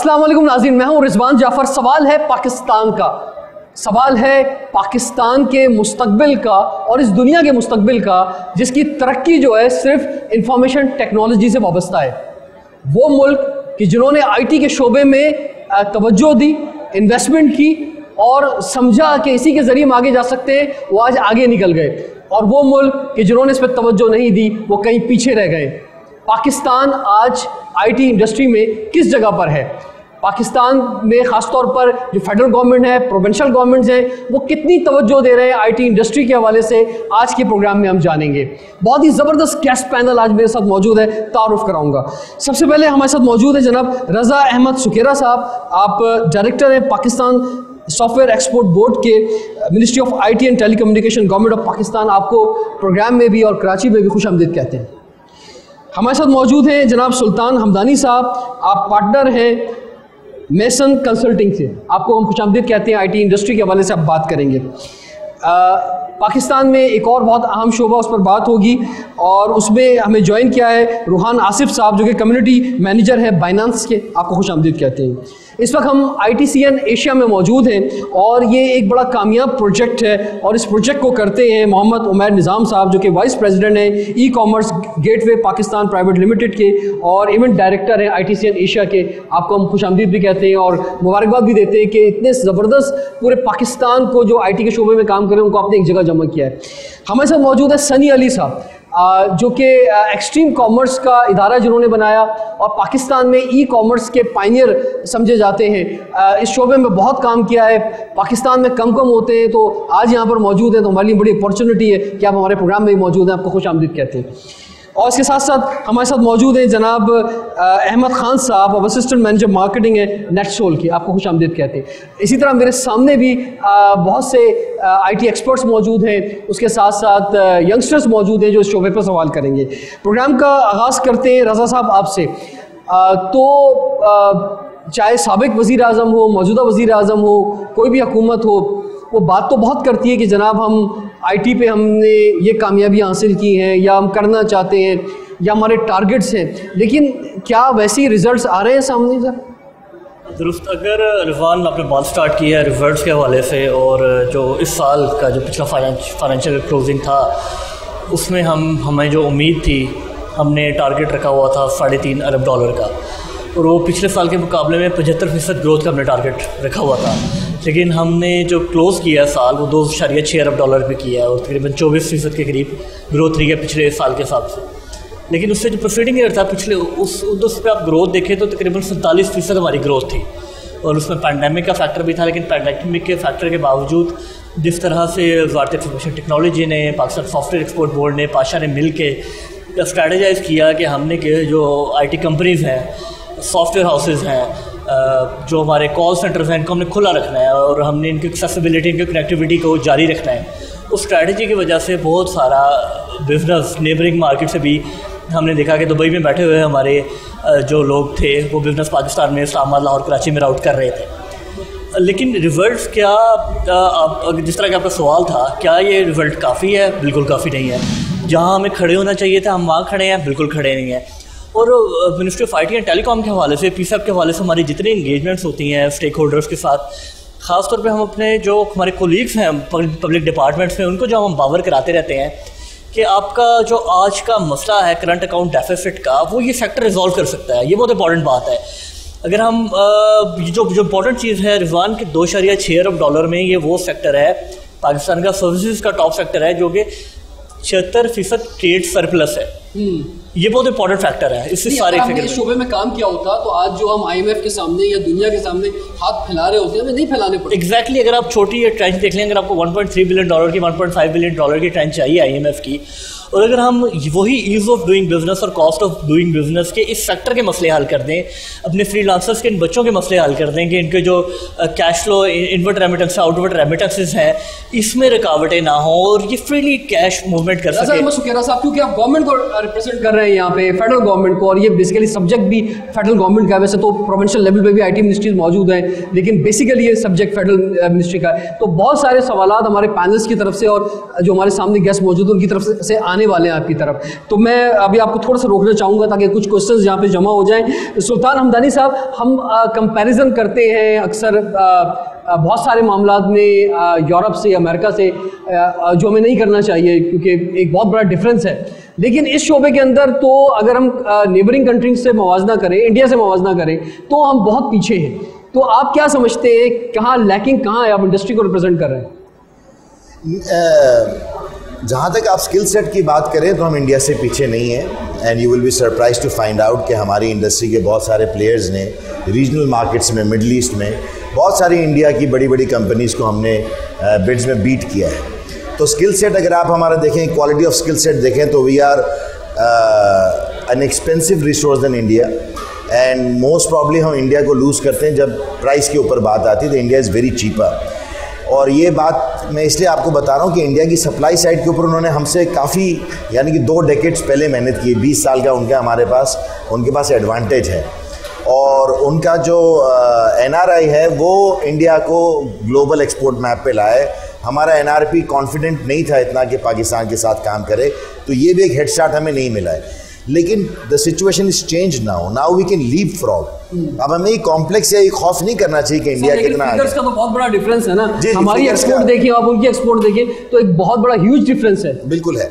अस्सलाम वालेकुम नाज़रीन, मैं हूं रिजवान जाफ़र। सवाल है पाकिस्तान का, सवाल है पाकिस्तान के मुस्तकबिल का और इस दुनिया के मुस्तकबिल का जिसकी तरक्की जो है सिर्फ इंफॉर्मेशन टेक्नोलॉजी से वाबस्ता है। वो मुल्क कि जिन्होंने आईटी के शोबे में तवज्जो दी, इन्वेस्टमेंट की और समझा कि इसी के ज़रिए हम आगे जा सकते हैं, वो आज आगे निकल गए। और वो मुल्क कि जिन्होंने इस पर तवज्जो नहीं दी वो कहीं पीछे रह गए। पाकिस्तान आज आईटी इंडस्ट्री में किस जगह पर है? पाकिस्तान में ख़ासतौर पर जो फेडरल गवर्नमेंट है, प्रोविंशियल गवर्नमेंट्स हैं, वो कितनी तवज्जो दे रहे हैं आईटी इंडस्ट्री के हवाले से आज के प्रोग्राम में हम जानेंगे। बहुत ही ज़बरदस्त गेस्ट पैनल आज मेरे साथ मौजूद है, तारुफ कराऊंगा। सबसे पहले हमारे साथ मौजूद है जनाब रज़ा अहमद सुकेरा साहब। आप डायरेक्टर हैं पाकिस्तान सॉफ्टवेयर एक्सपोर्ट बोर्ड के, ministry of IT and telecommunication, government of Pakistan. आपको प्रोग्राम में भी और कराची में भी खुशामदीद कहते हैं। हमारे साथ मौजूद हैं जनाब सुल्तान हमदानी साहब। आप पार्टनर हैं मेसन कंसल्टिंग से, आपको हम खुशामदीद कहते हैं। आईटी इंडस्ट्री के हवाले से आप बात करेंगे। पाकिस्तान में एक और बहुत अहम शोबा, उस पर बात होगी, और उसमें हमें ज्वाइन किया है रूहान आसिफ साहब जो कि कम्युनिटी मैनेजर है बाइनेंस के, आपको खुशामदीद कहते हैं। इस वक्त हम ITCN एशिया में मौजूद हैं और ये एक बड़ा कामयाब प्रोजेक्ट है और इस प्रोजेक्ट को करते हैं मोहम्मद उमैर निज़ाम साहब जो कि वाइस प्रेसिडेंट हैं e commerce gateway Pakistan private limited के और इवेंट डायरेक्टर हैं ITCN एशिया के। आपको हम खुशामदीद भी कहते हैं और मुबारकबाद भी देते हैं कि इतने ज़बरदस्त पूरे पाकिस्तान को जो IT के शोबे में काम करें उनको आपने एक जगह जमा किया है। हमारे साथ मौजूद है सनी अली साहब जो कि एक्सट्रीम कॉमर्स का इदारा जिन्होंने बनाया और पाकिस्तान में ई कॉमर्स के पायनियर समझे जाते हैं। इस शोबे में बहुत काम किया है, पाकिस्तान में कम होते हैं, तो आज यहाँ पर मौजूद है तो हमारे लिए बड़ी अपॉर्चुनिटी है कि आप हमारे प्रोग्राम में भी मौजूद हैं। आपको खुशामदीद कहते हैं। और इसके साथ साथ हमारे साथ मौजूद हैं जनाब अहमद खान साहब, अब असिस्टेंट मैनेजर मार्केटिंग है नेटसोल की, आपको खुशामदीद कहते हैं। इसी तरह मेरे सामने भी बहुत से IT एक्सपर्ट्स मौजूद हैं, उसके साथ साथ यंगस्टर्स मौजूद हैं जो इस शोबे पर सवाल करेंगे। प्रोग्राम का आगाज़ करते हैं रज़ा साहब आपसे। चाहे साबिक वज़ीर आज़म हो, मौजूदा वज़ीर आज़म हो, कोई भी हुकूमत हो, वो बात तो बहुत करती है कि जनाब हम IT पे हमने ये कामयाबी हासिल की हैं या हम करना चाहते हैं या हमारे टारगेट्स हैं, लेकिन क्या वैसे रिजल्ट्स आ रहे हैं सामने सर? दुरुस्त। अगर रिजवान आपने बात स्टार्ट की है रिजल्ट्स के हवाले से, और जो इस साल का जो पिछला फाइनेंशियल क्लोजिंग था उसमें हमें जो उम्मीद थी, हमने टारगेट रखा हुआ था $3.5 अरब का, और वो पिछले साल के मुकाबले में 75% ग्रोथ का हमने टारगेट रखा हुआ था। लेकिन हमने जो क्लोज़ किया साल वो $2.6 अरब पे किया है और तकरीबन 24% के करीब ग्रोथ रही है पिछले साल के हिसाब से। लेकिन उससे जो प्रोसीडिंग ईयर था पिछले उस पर आप ग्रोथ देखें तो तकरीबन 47% हमारी ग्रोथ थी, और उसमें पैंडेमिक का फैक्टर भी था। लेकिन पैंडेमिक के फैक्टर के बावजूद जिस तरह से वज़ारत इंफॉर्मेशन टेक्नोलॉजी ने, पाकिस्तान सॉफ्टवेयर एक्सपोर्ट बोर्ड ने, पाशा ने मिल के स्ट्रैटेजाइज़ किया कि हमने के जो IT कंपनीज़ हैं, सॉफ्टवेयर हाउसेज़ हैं, जो हमारे कॉल सेंटर्स हैं, इनको हमने खुला रखना है और हमने इनकी एक्सेसिबिलिटी, इनकी कनेक्टिविटी को जारी रखना है। उस स्ट्रैटेजी की वजह से बहुत सारा बिज़नेस नेबरिंग मार्केट से भी हमने देखा कि दुबई में बैठे हुए हमारे जो लोग थे वो बिज़नेस पाकिस्तान में इस्लामाबाद, लाहौर, कराची में राउट कर रहे थे। लेकिन रिज़ल्ट्स क्या, जिस तरह का आपका सवाल था, क्या ये रिज़ल्ट काफ़ी है? बिल्कुल काफ़ी नहीं है। जहाँ हमें खड़े होना चाहिए था हम वहाँ खड़े हैं, बिल्कुल खड़े नहीं हैं। और ministry of IT and telecom के हवाले से, PSAP के हवाले से हमारी जितनी इंगेजमेंट्स होती हैं स्टेक होल्डर्स के साथ, ख़ासतौर पे हम अपने जो हमारे कोलीग्स हैं पब्लिक डिपार्टमेंट्स में, उनको जो हम बावर कराते रहते हैं कि आपका जो आज का मसला है करंट अकाउंट डेफिसिट का, वो ये सेक्टर रिजॉल्व कर सकता है। ये बहुत इंपॉर्टेंट बात है। अगर हम जो इंपॉर्टेंट चीज़ है रिजवान के $2.6 अरब में, ये वो सेक्टर है पाकिस्तान का सर्विसेज का टॉप सेक्टर है जो कि 76% ट्रेड सरप्लस है। ये बहुत इंपॉर्टेंट फैक्टर है। इससे सारे इस शोबे में काम किया होता तो आज जो हम IMF के सामने या दुनिया के सामने हाथ फैला रहे होते हैं हमें नहीं फैलाने पड़ते। एग्जैक्टली। अगर आप छोटी ट्रेंच देख लें, अगर आपको $1.3 बिलियन की, $1.5 बिलियन की ट्रेंच चाहिए IMF की, और अगर हम वही ईज़ ऑफ डूइंग बिजनेस और कॉस्ट ऑफ डूइंग बिजनेस के इस सेक्टर के मसले हल कर दें, अपने फ्रीलांसर्स के इन बच्चों के मसले हल कर दें कि इनके जो cash flow, inward remittance, outward remittances हैं, इसमें रुकावटें ना हो और ये फ्रीली कैश मूवमेंट कर सकें। सुकेरा साहब, क्योंकि आप गवर्नमेंट को रिप्रेजेंट कर रहे हैं यहाँ पे फेडरल गवर्नमेंट को, और ये बेसिकली सब्जेक्ट भी फेडरल गवर्नमेंट का है। वैसे तो प्रोविंशियल लेवल पे भी आईटी मिनिस्ट्रीज मौजूद हैं, लेकिन बेसिकली ये सब्जेक्ट फेडरल मिनिस्ट्री का है। तो बहुत सारे सवालात हमारे पैनलिस्ट की तरफ से और जो हमारे सामने गेस्ट मौजूद हैं उनकी तरफ से आने वाले हैं आपकी तरफ। तो मैं अभी आपको थोड़ा सा रोकना चाहूँगा ताकि कुछ क्वेश्चन यहाँ पे जमा हो जाएँ। सुल्तान हमदानी साहब, हम कंपैरिजन करते हैं अक्सर बहुत सारे मामलात में यूरोप से, अमेरिका से, जो हमें नहीं करना चाहिए क्योंकि एक बहुत बड़ा डिफरेंस है। लेकिन इस शोबे के अंदर तो अगर हम नेबरिंग कंट्रीज से मवाजना करें, इंडिया से मवाजना करें, तो हम बहुत पीछे हैं। तो आप क्या समझते हैं, कहाँ लैकिंग कहाँ है? आप इंडस्ट्री को रिप्रेजेंट कर रहे हैं। जहाँ तक आप स्किल सेट की बात करें तो हम इंडिया से पीछे नहीं हैं, and you will be surprise to find out कि हमारी इंडस्ट्री के बहुत सारे प्लेयर्स ने रीजनल मार्केट्स में, मिडल ईस्ट में बहुत सारी इंडिया की बड़ी बड़ी कंपनीज़ को हमने बिड्स में बीट किया है। तो स्किल सेट अगर आप हमारा देखें, क्वालिटी ऑफ स्किल सेट देखें, तो we are an expensive resource in India, and most probably हम इंडिया को लूज़ करते हैं जब प्राइस के ऊपर बात आती है। तो इंडिया इज़ वेरी चीपर, और ये बात मैं इसलिए आपको बता रहा हूँ कि इंडिया की सप्लाई साइड के ऊपर उन्होंने हमसे काफ़ी, यानी कि 2 डेकेड्स पहले मेहनत की। 20 साल का उनके पास एडवांटेज है, और उनका जो NRI है वो इंडिया को ग्लोबल एक्सपोर्ट मैप पे लाए। हमारा NRP कॉन्फिडेंट नहीं था इतना कि पाकिस्तान के साथ काम करे, तो ये भी एक हेड स्टार्ट हमें नहीं मिला है। लेकिन the situation is change now we can leapfrog. अब हमें कॉम्प्लेक्स या खौफ नहीं करना चाहिए कि इंडिया कितना आगे। का तो बहुत बड़ा डिफरेंस है ना, हमारी एक्सपोर्ट देखिए, आप उनकी एक्सपोर्ट देखिए, तो एक बहुत बड़ा ह्यूज डिफरेंस है। बिल्कुल है।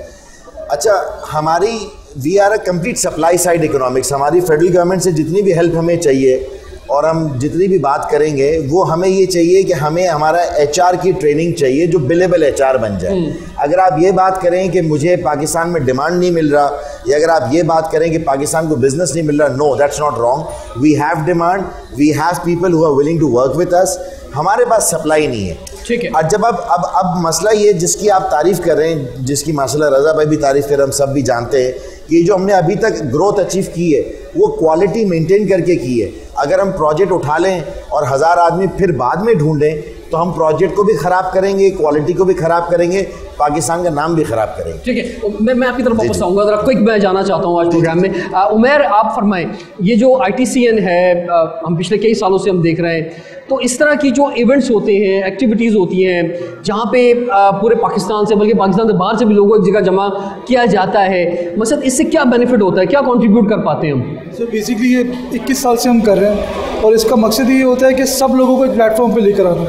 अच्छा, हमारी we are a complete supply side economics. हमारी फेडरल गवर्नमेंट से जितनी भी हेल्प हमें चाहिए और हम जितनी भी बात करेंगे वो हमें ये चाहिए कि हमें हमारा HR की ट्रेनिंग चाहिए जो बिलेबल HR बन जाए। अगर आप ये बात करें कि मुझे पाकिस्तान में डिमांड नहीं मिल रहा, या अगर आप ये बात करें कि पाकिस्तान को बिजनेस नहीं मिल रहा, no, that's not wrong. We have demand, we have people who are willing to work with us. हमारे पास सप्लाई नहीं है, ठीक है। और जब अब मसला ये जिसकी आप तारीफ़ कर रहे हैं, जिसकी माशाल्लाह रज़ा भाई भी तारीफ़ कर रहे हैं, हम सब भी जानते हैं कि जो हमने अभी तक ग्रोथ अचीव की है वो क्वालिटी मेंटेन करके की है। अगर हम प्रोजेक्ट उठा लें और 1000 आदमी फिर बाद में ढूंढें तो हम प्रोजेक्ट को भी ख़राब करेंगे, क्वालिटी को भी ख़राब करेंगे, पाकिस्तान का नाम भी ख़राब करेंगे। ठीक है, मैं आपकी तरफ वापस आऊँगा, ज़रा क्विक मैं जाना चाहता हूँ आज प्रोग्राम में। उमैर, आप फरमाएं, ये जो ITCN है, हम पिछले कई सालों से हम देख रहे हैं, तो इस तरह की जो इवेंट्स होते हैं, एक्टिविटीज़ होती हैं, जहाँ पे पूरे पाकिस्तान से, बल्कि पाकिस्तान से बाहर से भी लोगों को एक जगह जमा किया जाता है, मतलब इससे क्या बेनिफिट होता है, क्या कंट्रीब्यूट कर पाते हैं हम? सर बेसिकली ये 21 साल से हम कर रहे हैं, और इसका मकसद ये होता है कि सब लोगों को एक प्लेटफॉर्म पे लेकर आना।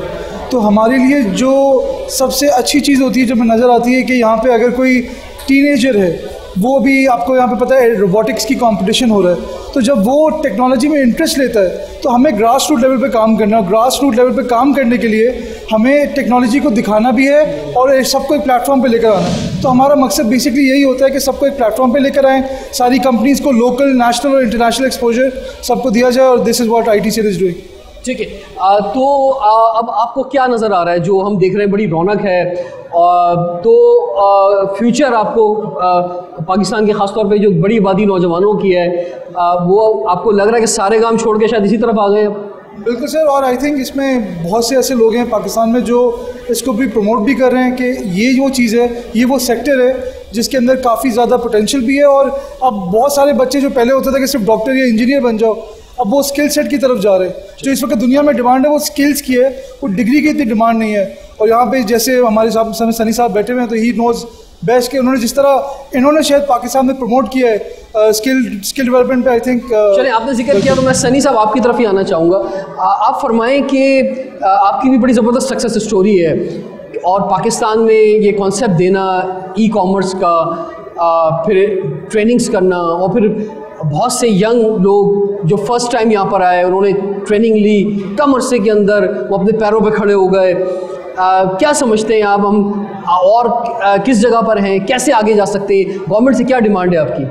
तो हमारे लिए जो सबसे अच्छी चीज़ होती है जो हमें नज़र आती है कि यहाँ पे अगर कोई टीनेजर है, वो भी आपको यहाँ पे पता है रोबोटिक्स की कंपटीशन हो रहा है, तो जब वो टेक्नोलॉजी में इंटरेस्ट लेता है तो हमें ग्रास रूट लेवल पे काम करना है। ग्रास रूट लेवल पे काम करने के लिए हमें टेक्नोलॉजी को दिखाना भी है और सबको एक प्लेटफॉर्म पे लेकर आना है। तो हमारा मकसद बेसिकली यही होता है कि सबको एक प्लेटफॉर्म पे लेकर आएँ, सारी कंपनीज़ को लोकल, नेशनल और इंटरनेशनल एक्सपोजर सबको दिया जाए, और this is what ITCN is doing. ठीक है, तो अब आपको क्या नज़र आ रहा है? जो हम देख रहे हैं बड़ी रौनक है, तो फ्यूचर आपको पाकिस्तान के ख़ासतौर पे जो बड़ी आबादी नौजवानों की है, वो आपको लग रहा है कि सारे काम छोड़ के शायद इसी तरफ आ गए? बिल्कुल सर, और आई थिंक इसमें बहुत से ऐसे लोग हैं पाकिस्तान में जो इसको भी प्रमोट भी कर रहे हैं कि ये जो चीज़ है, ये वो सेक्टर है जिसके अंदर काफ़ी ज़्यादा पोटेंशियल भी है। और अब बहुत सारे बच्चे जो पहले होता था कि सिर्फ डॉक्टर या इंजीनियर बन जाओ, अब वो स्किल सेट की तरफ जा रहे हैं। जो इस वक्त दुनिया में डिमांड है वो स्किल्स की है, वो डिग्री की इतनी डिमांड नहीं है। और यहाँ पे जैसे हमारे साथ सनी साहब बैठे हुए हैं, तो ही नोज बेस्ट के उन्होंने जिस तरह इन्होंने शायद पाकिस्तान में प्रमोट किया है स्किल डेवलपमेंट पे, आई थिंक। चलिए, आपने जिक्र किया तो मैं सनी साहब आपकी तरफ ही आना चाहूँगा। आप फरमाएं कि आपकी भी बड़ी ज़बरदस्त सक्सेस स्टोरी है, और पाकिस्तान में ये कॉन्सेप्ट देना ई-कॉमर्स का, फिर ट्रेनिंग्स करना, और फिर बहुत से यंग लोग जो फर्स्ट टाइम यहाँ पर आए, उन्होंने ट्रेनिंग ली, कम अरसे के अंदर वो अपने पैरों पे खड़े हो गए। क्या समझते हैं आप, हम और किस जगह पर हैं, कैसे आगे जा सकते हैं? गवर्नमेंट से क्या डिमांड है आपकी?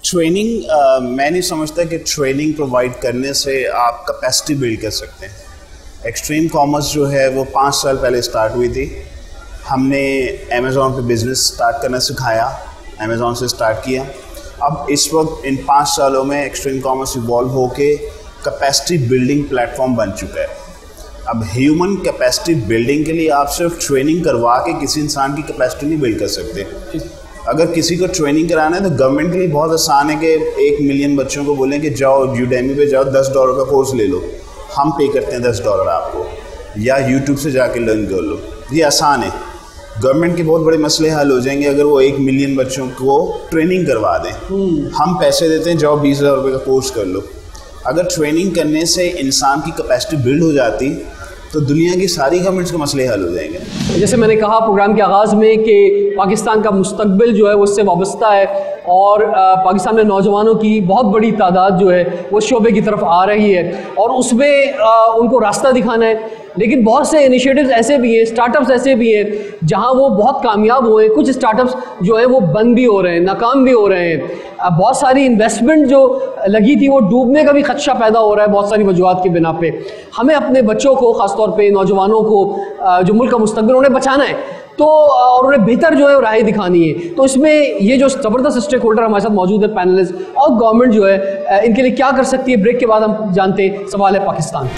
ट्रेनिंग मैं नहीं समझता कि ट्रेनिंग प्रोवाइड करने से आप कैपेसिटी बिल्ड कर सकते हैं। एक्सट्रीम कॉमर्स जो है वो 5 साल पहले स्टार्ट हुई थी। हमने अमेज़ॉन पे बिज़नेस स्टार्ट करना सिखाया, अमेज़ॉन से स्टार्ट किया। अब इस वक्त इन 5 सालों में एक्सट्रीम कॉमर्स इवॉल्व होके कैपेसिटी बिल्डिंग प्लेटफॉर्म बन चुका है। अब ह्यूमन कैपेसिटी बिल्डिंग के लिए आप सिर्फ ट्रेनिंग करवा के किसी इंसान की कैपेसिटी नहीं बिल्ड कर सकते। अगर किसी को ट्रेनिंग कराना है तो गवर्नमेंट के लिए बहुत आसान है कि 1 मिलियन बच्चों को बोलें कि जाओ यूडेमी पे जाओ, $10 का कोर्स ले लो, हम पे करते हैं $10 आपको, या यूट्यूब से जाके लर्न कर लो। ये आसान है। गवर्नमेंट के बहुत बड़े मसले हल हो जाएंगे अगर वो 1 मिलियन बच्चों को ट्रेनिंग करवा दें। हम पैसे देते हैं, जाओ $20,000 का कोर्स कर लो। अगर ट्रेनिंग करने से इंसान की कैपेसिटी बिल्ड हो जाती तो दुनिया की सारी गवर्नमेंट्स के मसले हल हो जाएंगे। जैसे मैंने कहा प्रोग्राम के आगाज़ में कि पाकिस्तान का मुस्तकबिल जो है वो उससे वाबस्ता है, और पाकिस्तान में नौजवानों की बहुत बड़ी तादाद जो है वो शोबे की तरफ आ रही है और उसमें उनको रास्ता दिखाना है। लेकिन बहुत से इनिशिएटिव्स ऐसे भी हैं, स्टार्टअप्स ऐसे भी हैं जहां वो बहुत कामयाब हुए। कुछ स्टार्टअप्स जो है वो बंद भी हो रहे हैं, नाकाम भी हो रहे हैं। बहुत सारी इन्वेस्टमेंट जो लगी थी वो डूबने का भी खदशा पैदा हो रहा है बहुत सारी वजूहात की बिना पे। हमें अपने बच्चों को, ख़ासतौर पे नौजवानों को, जो मुल्क का मुस्तकबिल, उन्हें बचाना है तो, और उन्हें बेहतर जो है राह दिखानी है। तो इसमें ये जो ज़बरदस्त स्टेक होल्डर हमारे साथ मौजूद है, पैनलिस्ट, और गवर्नमेंट जो है इनके लिए क्या कर सकती है, ब्रेक के बाद हम जानते हैं। सवाल है पाकिस्तान।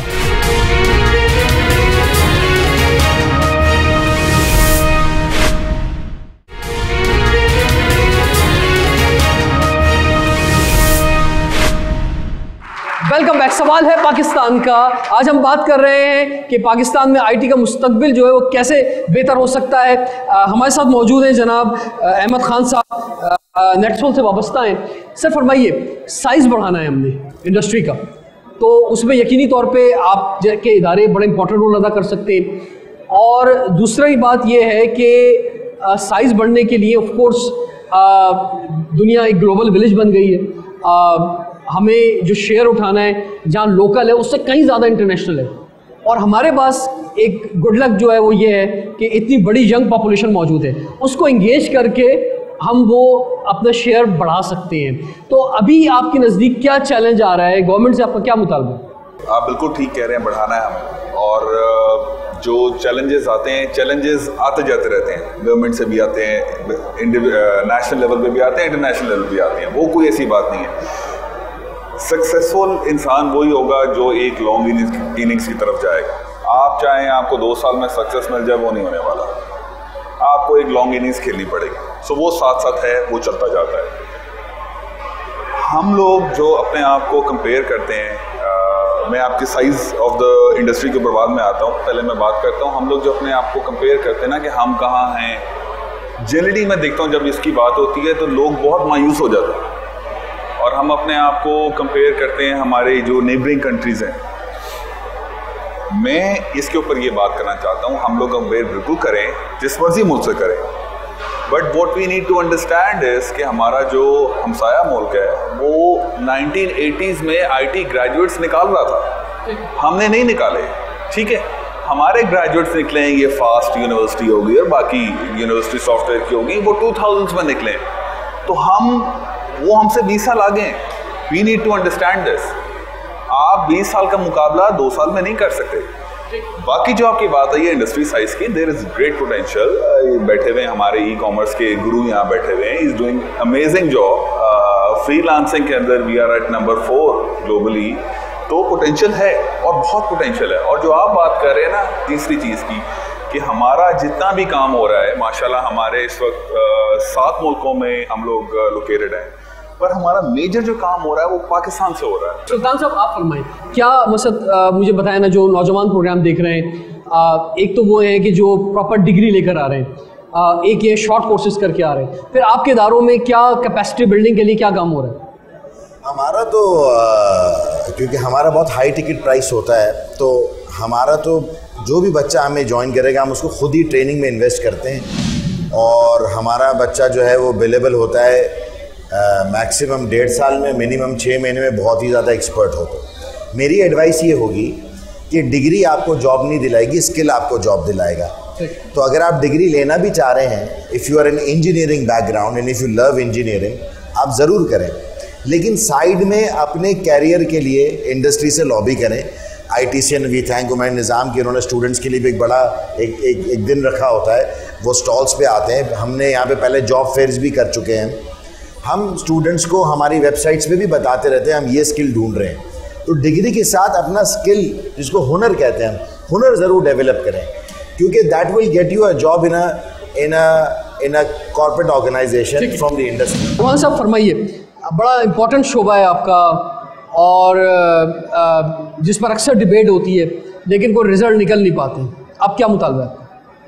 Welcome back. सवाल है पाकिस्तान का। आज हम बात कर रहे हैं कि पाकिस्तान में आईटी का मुस्तकबिल जो है वो कैसे बेहतर हो सकता है। हमारे साथ मौजूद हैं जनाब अहमद खान साहब, नेटसोल से वाबस्ता हैं। सर फरमाइए, साइज़ बढ़ाना है हमने इंडस्ट्री का, तो उसमें यकीनी तौर पे आप के इदारे बड़े इंपॉर्टेंट रोल अदा कर सकते हैं। और दूसरी बात यह है कि साइज़ बढ़ने के लिए ऑफ कोर्स दुनिया एक ग्लोबल विलेज बन गई है। हमें जो शेयर उठाना है जहाँ लोकल है उससे कहीं ज़्यादा इंटरनेशनल है, और हमारे पास एक गुड लक जो है वो ये है कि इतनी बड़ी यंग पॉपुलेशन मौजूद है, उसको इंगेज करके हम वो अपना शेयर बढ़ा सकते हैं। तो अभी आपके नज़दीक क्या चैलेंज आ रहा है, गवर्नमेंट से आपका क्या मुतालबा? आप बिल्कुल ठीक कह रहे हैं, बढ़ाना है हमें। और जो चैलेंजेस आते हैं, चैलेंजेस आते जाते रहते हैं, गवर्नमेंट से भी आते हैं, नेशनल लेवल पे भी आते हैं, इंटरनेशनल लेवल भी आते हैं, वो कोई ऐसी बात नहीं है। सक्सेसफुल इंसान वही होगा जो एक लॉन्ग इनिंग्स की तरफ जाएगा। आप चाहें आपको 2 साल में सक्सेस मिल जाए, वो नहीं होने वाला। आपको एक लॉन्ग इनिंग्स खेलनी पड़ेगी। सो वो साथ साथ है, वो चलता जाता है। हम लोग जो अपने आप को कंपेयर करते हैं, मैं आपकी साइज ऑफ द इंडस्ट्री के ऊपर बाद में आता हूँ, पहले मैं बात करता हूँ। हम लोग जो अपने आप को कंपेयर करते हैं ना कि हम कहाँ हैं, जनरली मैं देखता हूँ जब इसकी बात होती है तो लोग बहुत मायूस हो जाते हैं, और हम अपने आप को कंपेयर करते हैं हमारे जो नेबरिंग कंट्रीज़ हैं। मैं इसके ऊपर ये बात करना चाहता हूँ, हम लोग कंपेयर बिल्कुल करें, जिस मर्जी मुल्क से करें, but what we need to understand is कि हमारा जो हमसाया मुल्क है वो 1980s में आईटी ग्रेजुएट्स निकाल रहा था, हमने नहीं निकाले। ठीक है, हमारे ग्रेजुएट्स निकले हैं, ये फास्ट यूनिवर्सिटी होगी और बाकी यूनिवर्सिटी सॉफ्टवेयर की होगी, वो 2000s में निकले। तो वो हमसे 20 साल आगे हैं। We need to understand this. आप 20 साल का मुकाबला 2 साल में नहीं कर सकते। बाकी जो आपकी बात है ये इंडस्ट्री साइज की, देयर इज ग्रेट पोटेंशियल। बैठे हुए हमारे ई कॉमर्स के गुरु यहाँ बैठे हुए हैं, is doing amazing job. Freelancing के अंदर we are at number 4 globally. तो पोटेंशियल है और बहुत पोटेंशियल है। और जो आप बात कर रहे हैं ना तीसरी चीज़ की, कि हमारा जितना भी काम हो रहा है, माशाल्लाह हमारे इस वक्त 7 मुल्कों में हम लोग लोकेटेड हैं, पर हमारा मेजर जो काम हो रहा है वो पाकिस्तान से हो रहा है। सुल्तान साहब आप फरमाएं, क्या मकसद मुझे बताया ना, जो नौजवान प्रोग्राम देख रहे हैं, एक तो वो है कि जो प्रॉपर डिग्री लेकर आ रहे हैं, एक ये शॉर्ट कोर्सेज करके आ रहे हैं, फिर आपके इदारों में क्या कैपेसिटी बिल्डिंग के लिए क्या काम हो रहा है? हमारा तो क्योंकि हमारा बहुत हाई टिकट प्राइस होता है, तो हमारा तो जो भी बच्चा हमें ज्वाइन करेगा हम उसको खुद ही ट्रेनिंग में इन्वेस्ट करते हैं, और हमारा बच्चा जो है वो बिलेबल होता है मैक्सिमम 1.5 साल में, मिनिमम 6 महीने में बहुत ही ज़्यादा एक्सपर्ट हो। तो मेरी एडवाइस ये होगी कि डिग्री आपको जॉब नहीं दिलाएगी, स्किल आपको जॉब दिलाएगा। तो अगर आप डिग्री लेना भी चाह रहे हैं, if you are in engineering background and if you love engineering, आप ज़रूर करें, लेकिन साइड में अपने कैरियर के लिए इंडस्ट्री से लॉबी करें। ITCN वी थैंक उमैर निज़ाम की, उन्होंने स्टूडेंट्स के लिए भी एक बड़ा एक दिन रखा होता है, वो स्टॉल्स पे आते हैं। हमने यहाँ पे पहले जॉब फेयर्स भी कर चुके हैं। हम स्टूडेंट्स को हमारी वेबसाइट्स पे भी बताते रहते हैं हम ये स्किल ढूंढ रहे हैं। तो डिग्री के साथ अपना स्किल, जिसको हुनर कहते हैं, हुनर ज़रूर डेवलप करें, क्योंकि that will get you a job in a in a corporate organization from the industry. Mohan साहब फरमाइए, बड़ा इम्पोर्टेंट शोबा है आपका और जिस पर अक्सर डिबेट होती है लेकिन कोई रिजल्ट निकल नहीं पाते, अब क्या मुतालबा है?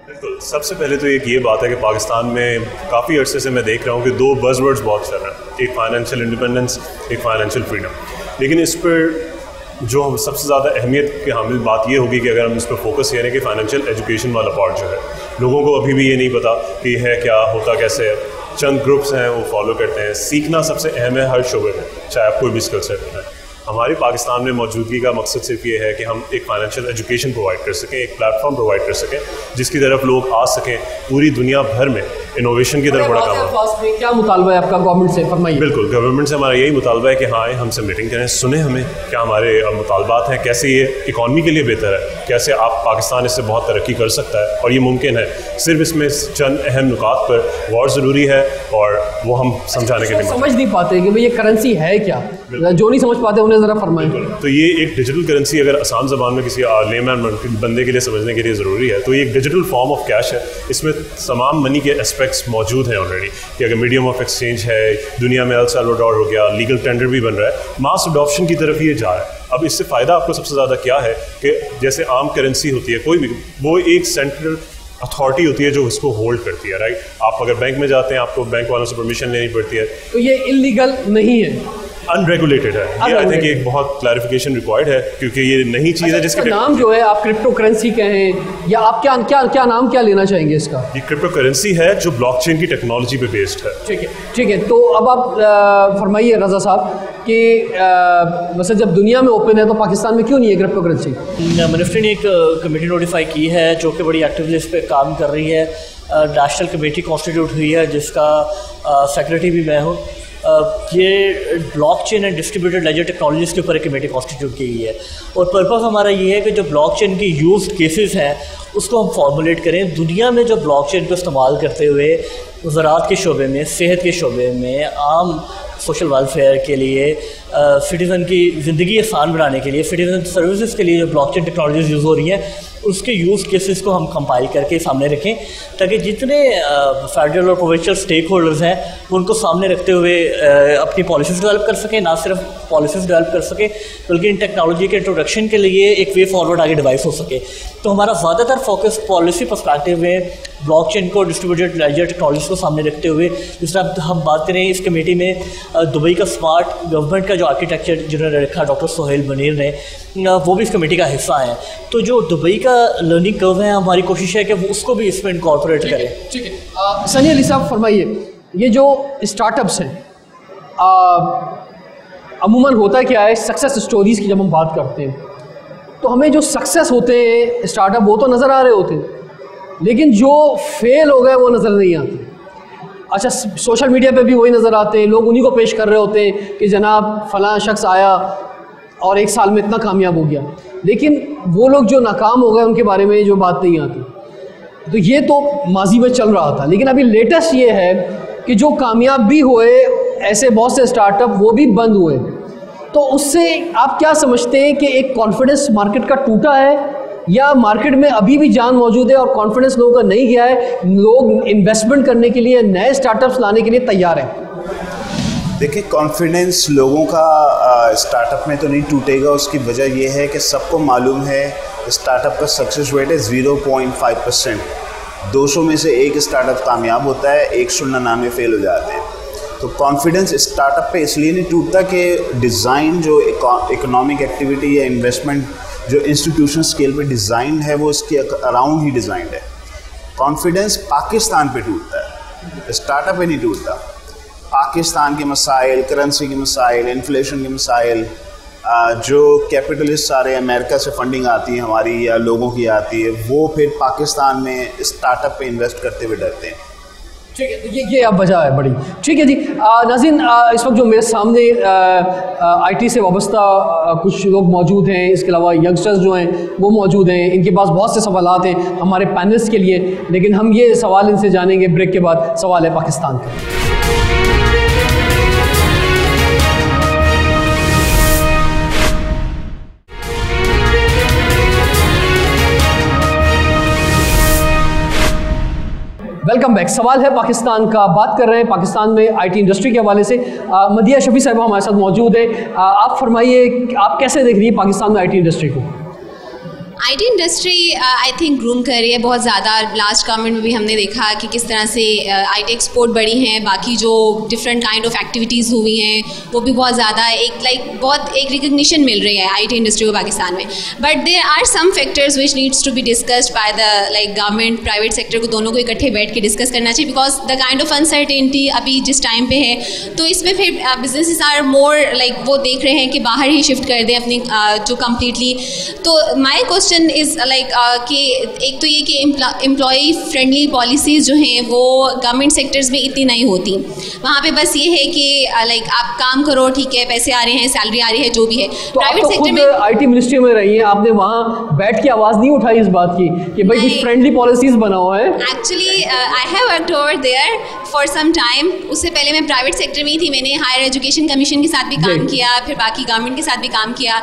बिल्कुल, सबसे पहले तो एक ये बात है कि पाकिस्तान में काफ़ी अरसे से मैं देख रहा हूँ कि दो बज़वर्ड्स बहुत चल रहे हैं, एक फाइनेंशियल इंडिपेंडेंस, एक फाइनेंशियल फ्रीडम। लेकिन इस पर जो हम सबसे ज़्यादा अहमियत की हामिल बात ये होगी कि अगर हम इस पर फोकस करें कि फाइनेंशियल एजुकेशन वाला पार्ट जो है, लोगों को अभी भी ये नहीं पता कि है क्या, होता कैसे है। चंद ग्रुप्स हैं वो फॉलो करते हैं। सीखना सबसे अहम है हर शोबे में, चाहे आप कोई भी स्किल सेट है। हमारी पाकिस्तान में मौजूदगी का मकसद सिर्फ ये है कि हम एक फाइनेंशियल एजुकेशन प्रोवाइड कर सकें, एक प्लेटफॉर्म प्रोवाइड कर सकें जिसकी तरफ लोग आ सकें। पूरी दुनिया भर में इनोवेशन की तरफ बड़ा काम है। क्या मुतालबा है आपका गवर्नमेंट से, फरमाइए। बिल्कुल, गवर्नमेंट से हमारा यही मुतालबा है कि हाँ, हमसे मीटिंग करें, सुने हमें, क्या हमारे मुतालबात हैं, कैसे ये इकॉनमी के लिए बेहतर है, कैसे आप पाकिस्तान इससे बहुत तरक्की कर सकता है और ये मुमकिन है। सिर्फ इसमें चंद अहम नुकात पर गौर ज़रूरी है और वो हम समझाने के लिए समझ नहीं पाते कि भाई ये करेंसी है क्या, जो नहीं समझ पाते उन्हें ज़रा फरमाएं। तो ये एक डिजिटल करेंसी अगर आसान ज़बान में किसी लेमैन बंदे के लिए समझने के लिए ज़रूरी है, तो ये एक डिजिटल फॉर्म ऑफ कैश है। इसमें तमाम मनी के एस्पेक्ट्स मौजूद हैं ऑलरेडी, कि अगर मीडियम ऑफ एक्सचेंज है, दुनिया में एल सल्वाडोर हो गया, लीगल टेंडर भी बन रहा है, मास अडॉप्शन की तरफ ये जा रहा है। अब इससे फ़ायदा आपको सबसे ज़्यादा क्या है कि जैसे आम करेंसी होती है कोई भी, वो एक सेंट्रल अथॉरिटी होती है जो इसको होल्ड करती है, राइट। आप अगर बैंक में जाते हैं, आपको बैंक वालों से परमिशन लेनी पड़ती है, तो ये इलीगल नहीं है, अनरेगुलेटेड है। ये आई थिंक एक बहुत क्लैरिफिकेशन रिक्वायर्ड है, क्योंकि ये नई चीज़ है जिसका नाम जो है आप क्रिप्टो करेंसी कहें या आप क्या क्या क्या नाम क्या लेना चाहेंगे इसका? ये क्रिप्टो करेंसी है जो ब्लॉकचेन की टेक्नोलॉजी पे बेस्ड है। ठीक है, ठीक है। तो अब आप फरमाइए रज़ा साहब कि वैसे जब दुनिया में ओपन है तो पाकिस्तान में क्यों नहीं है क्रिप्टो करेंसी? मिनिस्ट्री ने एक कमेटी नोटिफाई की है जो कि बड़ी एक्टिवली इस पर काम कर रही है। नेशनल कमेटी कॉन्स्टिट्यूट हुई है जिसका सेक्रेटरी भी मैं हूँ। ये blockchain and distributed laser technologies के ऊपर एक कमेटी कॉन्स्टिट्यूट की गई है और पर्पस हमारा ये है कि जो ब्लॉकचेन की यूज्ड केसेस हैं उसको हम फॉर्मुलेट करें। दुनिया में जो ब्लॉकचेन को इस्तेमाल करते हुए ज़राअत के शोबे में, सेहत के शोबे में, आम सोशल वेलफेयर के लिए, सिटीज़न की ज़िंदगी आसान बनाने के लिए, सिटीज़न सर्विसेज के लिए जो ब्लॉकचेन टेक्नोलॉजीज़ यूज़ हो रही हैं उसके यूज़ केसेस को हम कंपाइल करके सामने रखें ताकि जितने फेडरल और प्रोविंशियल स्टेक होल्डर्स हैं उनको सामने रखते हुए अपनी पॉलिसीज़ डेवलप कर सकें। ना सिर्फ पॉलिसीज़ डेवलप कर सकें बल्कि इन टेक्नोलॉजी के इंट्रोडक्शन के लिए एक वे फॉरवर्ड आगे डिवाइस हो सके। तो हमारा ज़्यादातर फोकस पॉलिसी पर्सपेक्टिव में ब्लॉकचेन को, डिस्ट्रीब्यूटेड लेजर टेक्नोलॉजी को सामने रखते हुए, जिस तरह हम बात करें इस कमेटी में दुबई का स्मार्ट गवर्नमेंट का जो आर्किटेक्चर जिन्होंने रखा डॉक्टर सोहेल मुनीर ने, वो भी इस कमेटी का हिस्सा हैं। तो जो दुबई का लर्निंग कर्व है हमारी कोशिश है कि वो उसको भी इसमें इनकॉर्पोरेट करें। ठीक है, सनी अली साहब फरमाइए, ये जो स्टार्टअप्स हैं अमूमन होता क्या है, सक्सेस स्टोरीज़ की जब हम बात करते हैं तो हमें जो सक्सेस होते हैं स्टार्टअप वो तो नज़र आ रहे होते हैं लेकिन जो फेल हो गए वो नज़र नहीं आते। अच्छा, सोशल मीडिया पे भी वही नज़र आते हैं, लोग उन्हीं को पेश कर रहे होते हैं कि जनाब फ़लाँ शख्स आया और 1 साल में इतना कामयाब हो गया, लेकिन वो लोग जो नाकाम हो गए उनके बारे में जो बात नहीं आती। तो ये तो माजी में चल रहा था, लेकिन अभी लेटेस्ट ये है कि जो कामयाब भी हुए ऐसे बहुत से स्टार्टअप वो भी बंद हुए। तो उससे आप क्या समझते हैं कि एक कॉन्फिडेंस मार्केट का टूटा है या मार्केट में अभी भी जान मौजूद है और कॉन्फिडेंस लोगों का नहीं गया है, लोग इन्वेस्टमेंट करने के लिए, नए स्टार्टअप्स लाने के लिए तैयार हैं? देखिए, कॉन्फिडेंस लोगों का स्टार्टअप में तो नहीं टूटेगा। उसकी वजह यह है कि सबको मालूम है स्टार्टअप का सक्सेस रेट है 0.5%। 200 में से एक स्टार्टअप कामयाब होता है, 199 फेल हो जाते हैं। तो कॉन्फिडेंस स्टार्टअप पे इसलिए नहीं टूटता कि डिज़ाइन जो इकोनॉमिक एक्टिविटी या इन्वेस्टमेंट जो इंस्टीट्यूशन स्केल पे डिज़ाइन है वो इसके अराउंड ही डिज़ाइंड है। कॉन्फिडेंस पाकिस्तान पे टूटता है, स्टार्टअप पे नहीं टूटता। पाकिस्तान के मसाइल, करेंसी के मसाइल, इन्फ्लेशन के मसाइल, जो कैपिटलिस्ट सारे अमेरिका से फंडिंग आती है हमारी या लोगों की आती है, वो फिर पाकिस्तान में स्टार्टअप पे इन्वेस्ट करते हुए डरते हैं। ठीक है, ये अब वजह है बड़ी। ठीक है जी, नाज़रीन, इस वक्त जो मेरे सामने आईटी से वाबस्ता कुछ लोग मौजूद हैं, इसके अलावा यंगस्टर्स जो हैं वो मौजूद हैं। इनके पास बहुत से सवालात हैं हमारे पैनलिस्ट के लिए, लेकिन हम ये सवाल इनसे जानेंगे ब्रेक के बाद। सवाल है पाकिस्तान का। Welcome back. सवाल है पाकिस्तान का, बात कर रहे हैं पाकिस्तान में आईटी इंडस्ट्री के हवाले से। मदिया शफी साहब हमारे साथ मौजूद है। आप फरमाइए, आप कैसे देख रही है पाकिस्तान में आईटी इंडस्ट्री को? IT industry I think groom कर रही है बहुत ज़्यादा। लास्ट गवर्नमेंट में भी हमने देखा कि किस तरह से आईटी एक्सपोर्ट बढ़ी हैं, बाकी जो डिफरेंट काइंड ऑफ एक्टिविटीज़ हुई हैं वो भी बहुत ज़्यादा बहुत एक रिकग्निशन मिल रही है आईटी इंडस्ट्री को पाकिस्तान में। But there are some factors which needs to be discussed by the government, private sector को, दोनों को इकट्ठे बैठ के डिस्कस करना चाहिए, because the kind of uncertainty अभी जिस टाइम पे है, तो इसमें फिर बिजनेसेस आर मोर वो देख रहे हैं कि बाहर ही शिफ्ट कर दें अपनी जो कम्प्लीटली। तो माई क्वेश्चन इज़ कि एक तो ये कि एम्प्लॉई फ्रेंडली पॉलिसीज़ जो हैं वो गवर्नमेंट सेक्टर्स में इतनी नहीं होती। वहाँ पे बस ये है कि आप काम करो, ठीक है, पैसे आ रहे हैं, सैलरी आ रही है, जो भी है। तो प्राइवेट सेक्टर में आईटी मिनिस्ट्री में रही है, आपने वहाँ बैठ के आवाज़ नहीं उठाई इस बात की कि भाई कुछ फ्रेंडली पॉलिसीज़ बना हुआ है? Actually I have worked over there for some time. उससे पहले मैं प्राइवेट सेक्टर में ही थी। मैंने हायर एजुकेशन कमीशन के साथ भी काम किया, फिर बाकी गवर्नमेंट के साथ भी काम किया।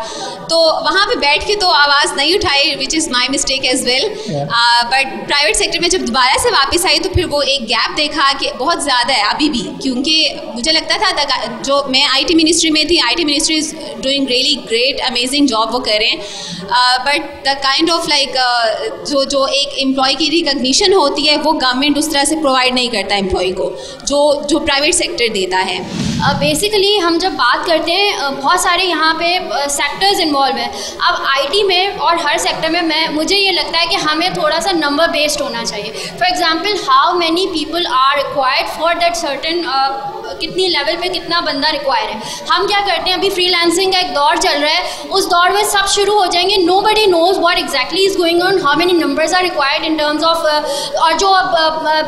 तो वहाँ पे बैठ के तो आवाज़ नहीं उठाई, which is my mistake as well. But private sector में जब दोबारा से वापस आई तो फिर वो एक गैप देखा कि बहुत ज़्यादा है अभी भी, क्योंकि मुझे लगता था जो मैं आईटी मिनिस्ट्री में थी, IT ministry is doing really great amazing job वो कर रहे हैं, बट द काइंड ऑफ जो एक एम्प्लॉय की रिकग्निशन होती है वो गवर्नमेंट उस तरह से प्रोवाइड नहीं करता एम्प्लॉय को जो प्राइवेट सेक्टर देता है। बेसिकली हम जब बात करते हैं, बहुत सारे यहाँ पे सेक्टर्स इन्वॉल्व हैं। अब आईटी में और हर सेक्टर में मुझे ये लगता है कि हमें थोड़ा सा नंबर बेस्ड होना चाहिए। For example, how many people are required for that certain, कितनी लेवल पे कितना बंदा रिक्वायर है। हम क्या करते हैं, अभी फ्रीलांसिंग का एक दौर चल रहा है, उस दौर में सब शुरू हो जाएंगे, nobody knows what exactly is going on, how many numbers are required in terms of, और जो